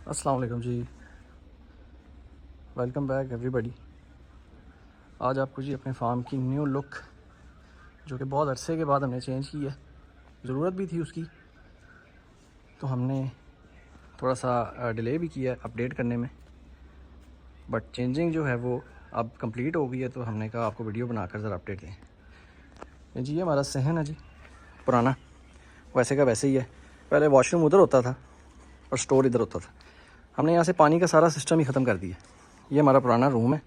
अस्सलाम वालेकुम जी, welcome back everybody. आज आपको जी अपने फार्म की न्यू लुक, जो कि बहुत अरसे के बाद हमने चेंज की है, ज़रूरत भी थी उसकी, तो हमने थोड़ा सा डिले भी किया है अपडेट करने में, बट चेंजिंग जो है वो अब कंप्लीट हो गई है, तो हमने कहा आपको वीडियो बनाकर ज़रा अपडेट दें। जी ये हमारा सहन है जी, पुराना, वैसे का वैसे ही है। पहले वॉशरूम उधर होता था और स्टोर इधर होता था। हमने यहाँ से पानी का सारा सिस्टम ही ख़त्म कर दिया। ये हमारा पुराना रूम है,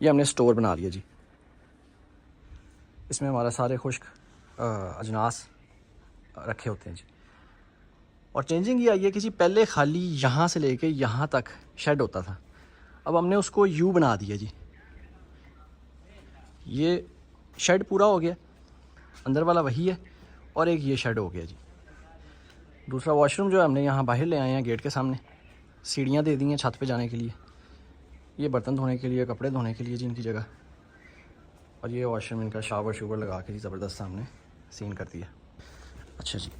ये हमने स्टोर बना लिया जी। इसमें हमारा सारे खुश्क अजनास रखे होते हैं जी। और चेंजिंग ये आई है कि जी पहले खाली यहाँ से लेके यहाँ तक शेड होता था, अब हमने उसको यू बना दिया जी। ये शेड पूरा हो गया, अंदर वाला वही है, और एक ये शेड हो गया जी। दूसरा वॉशरूम जो है हमने यहाँ बाहर ले आए हैं, गेट के सामने सीढ़ियाँ दे दी हैं छत पे जाने के लिए। ये बर्तन धोने के लिए, कपड़े धोने के लिए जी इनकी जगह। और ये वॉशरूम इनका शावर शूवर लगा के जी ज़बरदस्त सामने सीन कर दिया। अच्छा जी,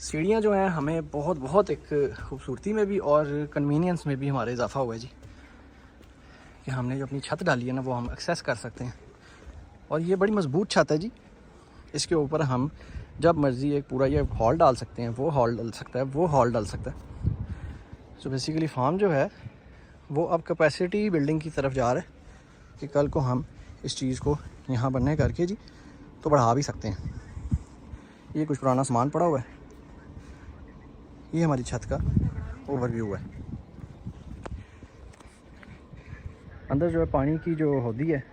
सीढ़ियाँ जो हैं हमें बहुत एक खूबसूरती में भी और कन्वीनियंस में भी हमारे इजाफा हुआ है जी, कि हमने जो अपनी छत डाली है ना वो हम एक्सेस कर सकते हैं। और ये बड़ी मजबूत छत है जी, इसके ऊपर हम जब मर्ज़ी एक पूरा ये हॉल डाल सकते हैं, वो हॉल डाल सकता है, वो हॉल डाल सकता है। सो बेसिकली फार्म जो है वो अब कैपेसिटी बिल्डिंग की तरफ जा रहा है, कि कल को हम इस चीज़ को यहाँ बनने करके जी तो बढ़ा भी सकते हैं। ये कुछ पुराना सामान पड़ा हुआ है, ये हमारी छत का ओवरव्यू है। अंदर जो है पानी की जो होदी है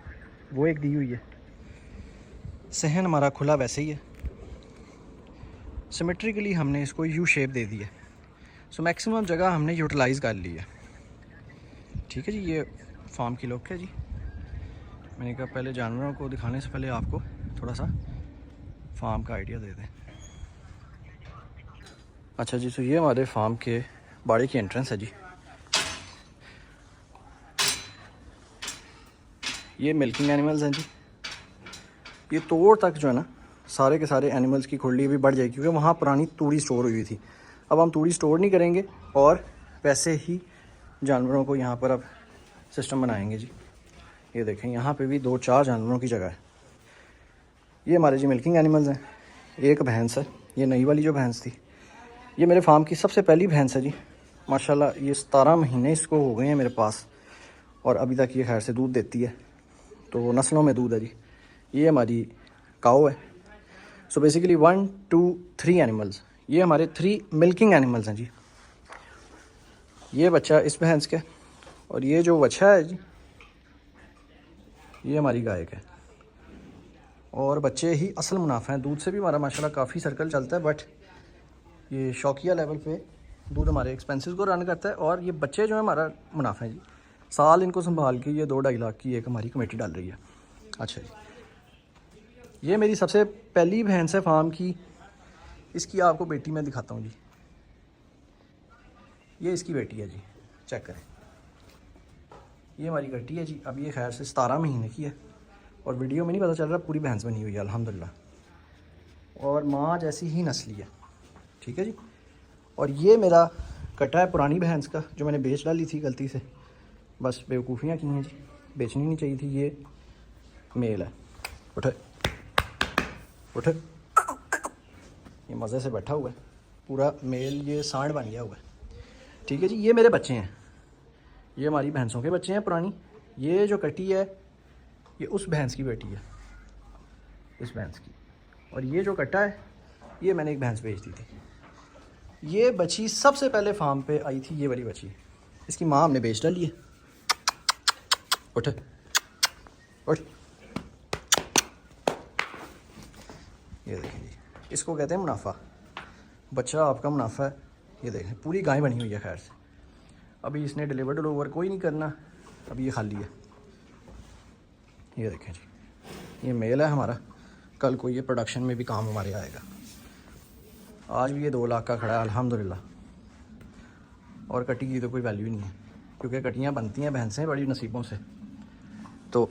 वो एक दी हुई है। सहन हमारा खुला वैसे ही है, सिमेट्रिकली हमने इसको यू शेप दे दी है। सो मैक्सिमम जगह हमने यूटिलाइज़ कर ली है। ठीक है जी, ये फार्म की लुक है जी। मैंने कहा पहले जानवरों को दिखाने से पहले आपको थोड़ा सा फार्म का आइडिया दे दें। अच्छा जी, तो ये हमारे फार्म के बाड़े की एंट्रेंस है जी। ये मिल्किंग एनिमल्स हैं जी। ये तोड़ तक जो है ना सारे के सारे एनिमल्स की खुरली भी बढ़ जाएगी, क्योंकि वहाँ पुरानी तूड़ी स्टोर हुई थी। अब हम तूड़ी स्टोर नहीं करेंगे और वैसे ही जानवरों को यहाँ पर अब सिस्टम बनाएंगे जी। ये देखें, यहाँ पे भी 2-4 जानवरों की जगह है। ये हमारे जी मिल्किंग एनिमल्स हैं। एक भैंस है, ये नई वाली जो भैंस थी, ये मेरे फार्म की सबसे पहली भैंस है जी। माशाल्लाह ये 17 महीने इसको हो गए हैं मेरे पास, और अभी तक ये खैर से दूध देती है, तो नस्लों में दूध है जी। ये हमारी काऊ है। सो बेसिकली 1 2 3 एनिमल्स, ये हमारे 3 मिल्किंग एनिमल्स हैं जी। ये बच्चा इस भैंस का, और ये जो बच्चा है जी ये हमारी गाय का है। और बच्चे ही असल मुनाफा है, दूध से भी हमारा माशाल्लाह काफ़ी सर्कल चलता है, बट ये शौकिया लेवल पे दूध हमारे एक्सपेंसेस को रन करता है, और ये बच्चे जो है हमारा मुनाफा है जी। साल इनको संभाल के ये 2-2.5 लाख की एक हमारी कमेटी डाल रही है। अच्छा जी, ये मेरी सबसे पहली भैंस है फार्म की। इसकी आपको बेटी मैं दिखाता हूँ जी। ये इसकी बेटी है जी, चेक करें। ये हमारी कट्टी है जी। अब ये खैर से 17 महीने की है, और वीडियो में नहीं पता चल रहा, पूरी भैंस बनी हुई है अल्हम्दुलिल्लाह, और माँ जैसी ही नस्ली है। ठीक है जी। और ये मेरा कटा है पुरानी भैंस का, जो मैंने बेच डाली थी गलती से, बस बेवकूफ़ियाँ की हैं जी, बेचनी नहीं चाहिए थी। ये मेल है, उठे उठे, ये मज़े से बैठा हुआ है पूरा मेल, ये सांड बन गया हुआ है। ठीक है जी, ये मेरे बच्चे हैं, ये हमारी भैंसों के बच्चे हैं पुरानी। ये जो कटी है ये उस भैंस की बेटी है, इस भैंस की। और ये जो कटा है ये मैंने एक भैंस बेच दी थी। ये बच्ची सबसे पहले फार्म पे आई थी, ये वाली बच्ची, इसकी माँ हमने बेच डाली है। उठ उठ, ये देखें जी, इसको कहते हैं मुनाफा। बच्चा आपका मुनाफा है। ये देखें पूरी गाय बनी हुई है खैर से। अभी इसने डिलीवर कोई नहीं करना, अभी ये खाली है। ये देखें जी, ये मेल है हमारा, कल को ये प्रोडक्शन में भी काम हमारे आएगा। आज भी ये 2 लाख का खड़ा है अल्हम्दुलिल्लाह। और कटी की तो कोई वैल्यू नहीं है, क्योंकि कटियाँ बनती हैं भैंसें बड़ी नसीबों से। तो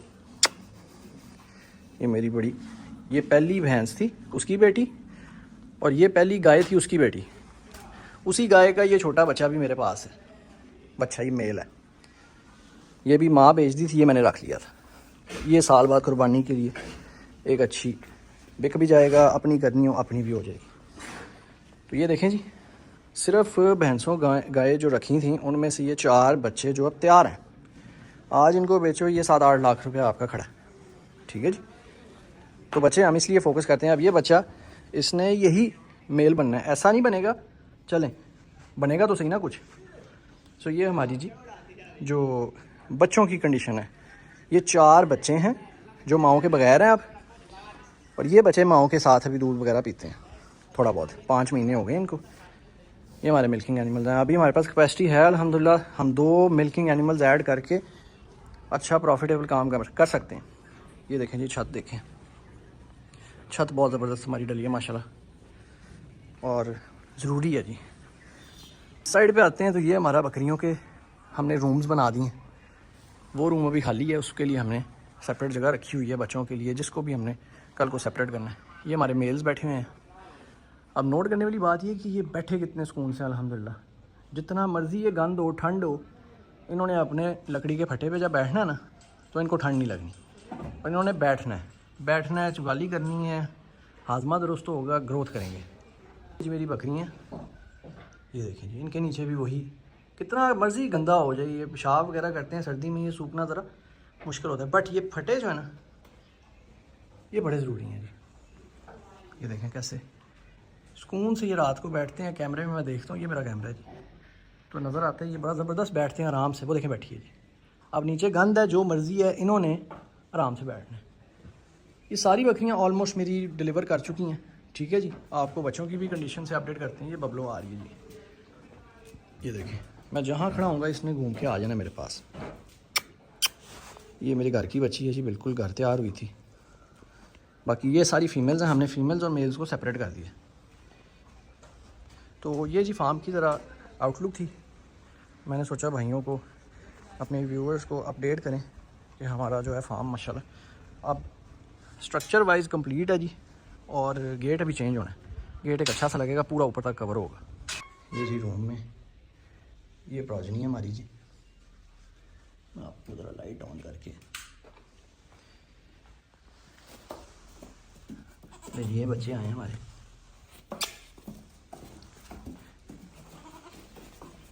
ये मेरी बड़ी, ये पहली भैंस थी उसकी बेटी, और ये पहली गाय थी उसकी बेटी। उसी गाय का ये छोटा बच्चा भी मेरे पास है, बच्चा ही मेल है। ये भी माँ बेच दी थी, ये मैंने रख लिया था। ये साल बाद कुर्बानी के लिए एक अच्छी बिक भी जाएगा, अपनी करनी हो अपनी भी हो जाएगी। तो ये देखें जी, सिर्फ भैंसों गाय जो रखी थी उनमें से ये 4 बच्चे जो अब तैयार हैं। आज इनको बेचो, ये 7-8 लाख रुपया आपका खड़ा है। ठीक है जी। तो बच्चे हम इसलिए फ़ोकस करते हैं। अब ये बच्चा, इसने यही मेल बनना है, ऐसा नहीं बनेगा, चलें बनेगा तो सही ना कुछ। सो ये हमारी जी जो बच्चों की कंडीशन है, ये 4 बच्चे हैं जो माओं के बगैर हैं अब, और ये बच्चे माओं के साथ अभी दूध वगैरह पीते हैं थोड़ा बहुत। 5 महीने हो गए इनको। ये हमारे मिल्किंग एनिमल्स हैं। अभी हमारे पास कैपेसिटी है अल्हम्दुलिल्लाह, हम 2 मिल्किंग एनिमल्स ऐड करके अच्छा प्रॉफिटेबल काम कर सकते हैं। ये देखें जी, छत देखें, छत बहुत ज़बरदस्त हमारी डली है माशाल्लाह, और ज़रूरी है जी। साइड पे आते हैं तो ये हमारा बकरियों के हमने रूम्स बना दिए हैं। वो रूम अभी खाली है, उसके लिए हमने सेपरेट जगह रखी हुई है बच्चों के लिए, जिसको भी हमने कल को सेपरेट करना है। ये हमारे मेल्स बैठे हुए हैं। अब नोट करने वाली बात ये कि ये बैठे कितने सुकून से अल्हम्दुलिल्लाह। जितना मर्ज़ी ये गंद हो, ठंड हो, इन्होंने अपने लकड़ी के फट्टे पे जब बैठना ना तो इनको ठंड नहीं लगनी, और इन्होंने बैठना है, चुगाली करनी है, हाजमा दुरुस्त होगा, ग्रोथ करेंगे। जी मेरी बकरियाँ, ये देखें जी, इनके नीचे भी वही, कितना मर्ज़ी गंदा हो जाए, ये पेशाब वगैरह करते हैं सर्दी में, ये सूखना ज़रा मुश्किल होता है, बट ये फटे जो है ना, ये बड़े ज़रूरी हैं जी। ये देखें कैसे सुकून से ये रात को बैठते हैं। कैमरे में मैं देखता हूँ, ये मेरा कैमरा है जी, तो नज़र आता है ये बड़ा ज़बरदस्त बैठते हैं आराम से। वो देखें बैठिए जी, अब नीचे गंद है, जो मर्ज़ी है, इन्होंने आराम से बैठना है। ये सारी बकरियाँ ऑलमोस्ट मेरी डिलीवर कर चुकी हैं। ठीक है जी। आपको बच्चों की भी कंडीशन से अपडेट करते हैं। ये बबलो आ रही है जी, ये देखें, मैं जहाँ खड़ा हूँगा इसने घूम के आ जाना मेरे पास। ये मेरे घर की बच्ची है जी, बिल्कुल घर तैयार हुई थी। बाकी ये सारी फीमेल्स हैं, हमने फीमेल्स और मेल्स को सेपरेट कर दिया। तो ये जी फार्म की ज़रा आउटलुक थी। मैंने सोचा भाइयों को, अपने व्यूअर्स को अपडेट करें कि हमारा जो है फार्म माशाल्लाह अब स्ट्रक्चर वाइज कंप्लीट है जी, और गेट अभी चेंज होना है। गेट एक अच्छा सा लगेगा, पूरा ऊपर तक कवर होगा। ये जी रूम में ये प्रोजनी है हमारी जी, मैं आपको ज़रा लाइट ऑन करके, ये बच्चे आए हैं हमारे,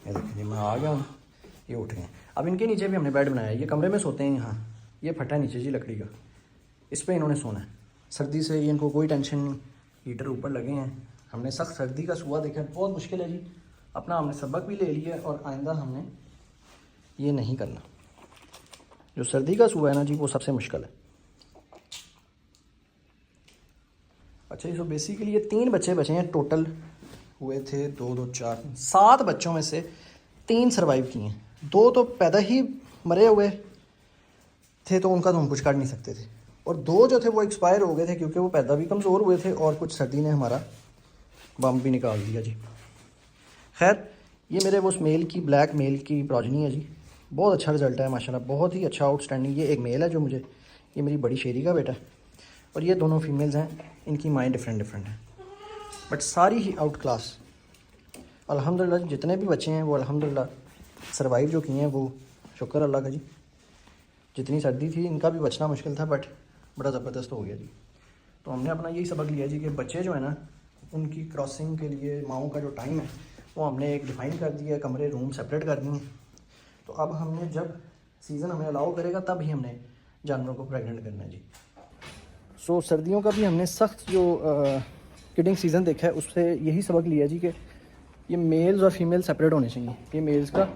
ये देखिए जी, मैं आ गया हूँ, ये उठ गए। अब इनके नीचे भी हमने बेड बनाया है, ये कमरे में सोते हैं यहाँ। ये फटा है नीचे जी लकड़ी का, इस पर इन्होंने सोना है। सर्दी से ये इनको कोई टेंशन नहीं, हीटर ऊपर लगे हैं। हमने सख्त सर्दी का सुबह देखा, बहुत मुश्किल है जी। अपना हमने सबक भी ले लिया, और आइंदा हमने ये नहीं करना। जो सर्दी का सुबह है ना जी, वो सबसे मुश्किल है। अच्छा जी, सो बेसिकली ये 3 बच्चे बचे हैं टोटल, हुए थे 2, 2, 4, 7 बच्चों में से 3 सर्वाइव किए हैं। 2 तो पैदा ही मरे हुए थे, तो उनका तो हम कुछ कर नहीं सकते थे, और 2 जो थे वो एक्सपायर हो गए थे, क्योंकि वो पैदा भी कमज़ोर हुए थे, और कुछ सर्दी ने हमारा बम भी निकाल दिया जी। खैर, ये मेरे वो मेल की, ब्लैक मेल की प्रोजनी है जी। बहुत अच्छा रिजल्ट है माशाल्लाह, बहुत ही अच्छा आउटस्टैंडिंग। ये एक मेल है जो मुझे, ये मेरी बड़ी शेरी का बेटा है, और ये दोनों फीमेल्स हैं। इनकी माइंड डिफरेंट है, बट सारी ही आउट क्लास अल्हम्दुलिल्लाह। जितने भी बच्चे हैं वो अल्हम्दुलिल्लाह सर्वाइव जो किए हैं, वो शुक्र अल्लाह का जी। जितनी सर्दी थी, इनका भी बचना मुश्किल था, बट बड़ा ज़बरदस्त हो गया जी। तो हमने अपना यही सबक लिया जी कि बच्चे जो है ना, उनकी क्रॉसिंग के लिए माओं का जो टाइम है वो हमने एक डिफ़ाइन कर दिया है, कमरे रूम सेपरेट कर दिए। तो अब हमने, जब सीज़न हमें अलाउ करेगा, तब ही हमने जानवरों को प्रेग्नेंट करना है जी। सो सर्दियों का भी हमने सख्त जो किडिंग सीज़न देखा है, उससे यही सबक लिया जी कि ये मेल्स और फीमेल सेपरेट होने चाहिए। ये मेल्स का,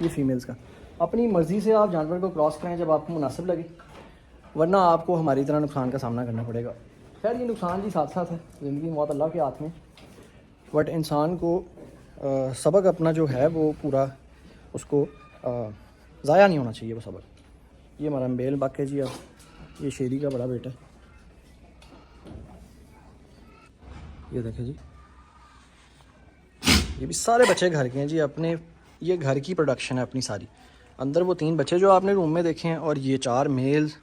ये फीमेल्स का। अपनी मर्ज़ी से आप जानवर को क्रॉस करें जब आपको मुनासिब लगे, वरना आपको हमारी तरह नुकसान का सामना करना पड़ेगा। खैर, ये नुकसान जी साथ साथ है, ज़िंदगी मौत अल्लाह के हाथ में, बट इंसान को सबक अपना जो है वो पूरा, उसको ज़ाया नहीं होना चाहिए वो सबक। ये हमारा मेल बाकी जी। अब ये शेरी का बड़ा बेटा है, ये देखें जी। ये भी सारे बच्चे घर के हैं जी, अपने, ये घर की प्रोडक्शन है अपनी सारी। अंदर वो 3 बच्चे जो आपने रूम में देखे हैं, और ये 4 मेल्स,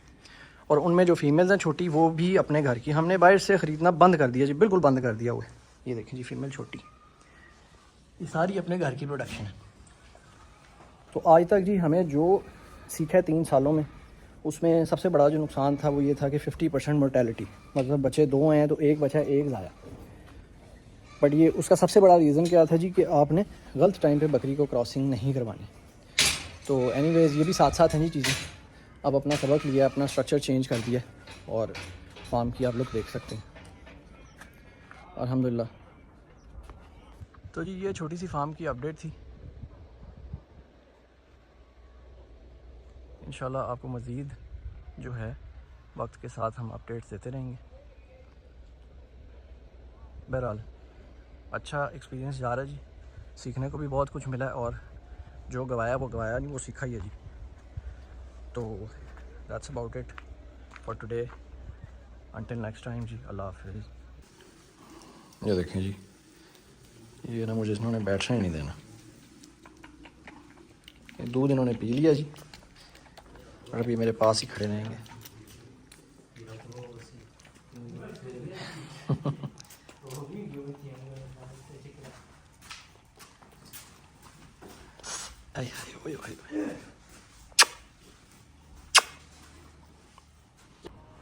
और उनमें जो फीमेल्स हैं छोटी, वो भी अपने घर की। हमने बाहर से ख़रीदना बंद कर दिया जी, बिल्कुल बंद कर दिया हुआ है। ये देखें जी, फीमेल छोटी, ये सारी अपने घर की प्रोडक्शन है। तो आज तक जी हमें जो सीखा है 3 सालों में, उसमें सबसे बड़ा जो नुकसान था वो ये था कि 50% मोर्टेलिटी, मतलब बच्चे 2 हैं तो एक बचा एक ज़ाया। बट ये उसका सबसे बड़ा रीज़न क्या था जी कि आपने गलत टाइम पे बकरी को क्रॉसिंग नहीं करवानी। तो एनीवेज़ ये भी साथ साथ हैं जी चीज़ें। अब अपना सबक लिया, अपना स्ट्रक्चर चेंज कर दिया और फार्म की आप लोग देख सकते हैं अल्हम्दुलिल्लाह। तो जी ये छोटी सी फार्म की अपडेट थी। इंशाल्लाह आपको मज़ीद जो है वक्त के साथ हम अपडेट्स देते रहेंगे। बहरहाल अच्छा एक्सपीरियंस जा रहा है जी, सीखने को भी बहुत कुछ मिला है और जो गवाया वो गवाया नहीं, वो सीखा ही है जी। तो that's about it for today, until next time जी, अल्लाह हाफिज़। ये देखें जी, ये ना मुझे इन्होंने बैठना ही नहीं देना। ये दूध इन्होंने पी लिया जी और अभी मेरे पास ही खड़े रहेंगे।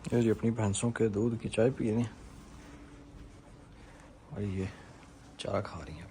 ये जी अपनी भैंसों के दूध की चाय पी रही हैं और ये चारा खा रही हैं।